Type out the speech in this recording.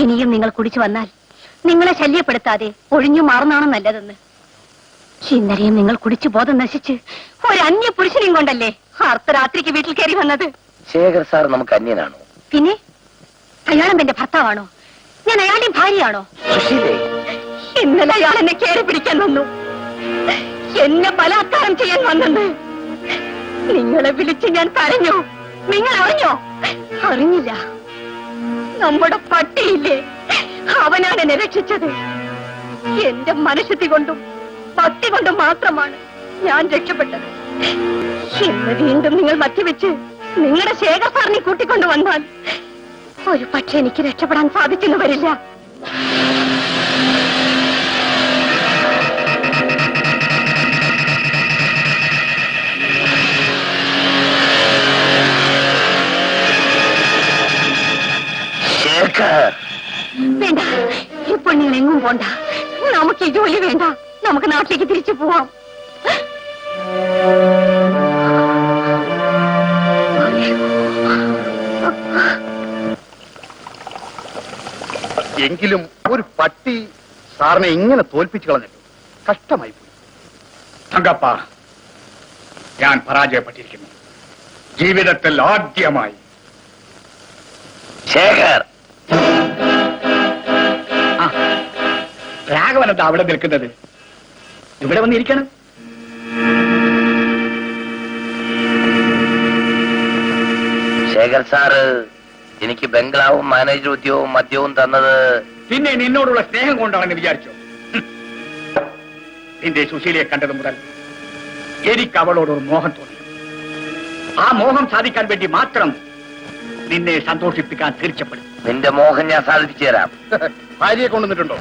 ഇനിയും നിങ്ങൾ കുടിച്ചു വന്നാൽ നിങ്ങളെ ശല്യപ്പെടുത്താതെ ഒഴിഞ്ഞു മാറുന്നതാണ് നല്ലതെന്ന്. ഇന്നലെയും നിങ്ങൾ കുടിച്ചു ബോധം നശിച്ച് ഒരു അന്യ പുരുഷനെയും കൊണ്ടല്ലേ അർദ്ധരാത്രിക്ക് വീട്ടിൽ കയറി വന്നത്. ശേഖർ സാർ നമുക്ക് അന്യനാണോ? പിന്നെ അയാളും എന്റെ ഭർത്താവാണോ? ഞാൻ അയാളുടെ ഭാര്യയാണോ? ഇന്നലെ അയാൾ എന്നെ കയറി പിടിക്കാൻ വന്നു, എന്നെ ബലാത്കാരം ചെയ്യാൻ വന്നെന്ന്. നിങ്ങളെ വിളിച്ച് ഞാൻ കരഞ്ഞു. നിങ്ങൾ അറിഞ്ഞോ? അറിഞ്ഞില്ല. നമ്മുടെ പട്ടിയില്ലേ, അവനാണ് എന്നെ രക്ഷിച്ചത്. എന്റെ മനഃശുദ്ധി കൊണ്ടും ഭക്തി കൊണ്ടും മാത്രമാണ് ഞാൻ രക്ഷപ്പെട്ടത്. ഇന്ന് വീണ്ടും നിങ്ങൾ മദ്യവെച്ച് നിങ്ങളുടെ ശേഖർ സാറിനെ കൂട്ടിക്കൊണ്ടു വന്നാൽ ഒരു പക്ഷെ എനിക്ക് രക്ഷപ്പെടാൻ സാധിച്ചെന്ന് വരില്ല. വേണ്ട, ഇപ്പോൾ നിങ്ങൾ എങ്ങും പോണ്ട. നമുക്ക് ഈ ജോലി വേണ്ട. നമുക്ക് നാട്ടിലേക്ക് തിരിച്ചു പോവാം. എങ്കിലും ഒരു പട്ടി സാറിനെ ഇങ്ങനെ തോൽപ്പിച്ചു കളഞ്ഞല്ലോ, കഷ്ടമായി പോയി. തങ്കപ്പ, ഞാൻ പരാജയപ്പെട്ടിരിക്കുന്നു. ജീവിതത്തിൽ ആദ്യമായി. ശേഖർ, രാഘവൻ എന്താ അവിടെ നിൽക്കുന്നത്? ഇവിടെ വന്നിരിക്കണം. ശേഖർ സാറ് എനിക്ക് ബംഗ്ലാവും മാനേജർ ഉദ്യോഗവും മദ്യവും തന്നത് പിന്നെ നിന്നോടുള്ള സ്നേഹം കൊണ്ടാണെന്ന് വിചാരിച്ചോ? നിന്റെ സുശീലയെ കണ്ടത് മുതൽ എനിക്ക് അവളോടൊരു മോഹം തോന്നി. ആ മോഹം സാധിക്കാൻ വേണ്ടി മാത്രം നിന്നെ സന്തോഷിപ്പിക്കാൻ തീർച്ചപ്പെടും. നിന്റെ മോഹം ഞാൻ സാധിപ്പിച്ചു തരാം. ഭാര്യയെ കൊണ്ടുവന്നിട്ടുണ്ടോ?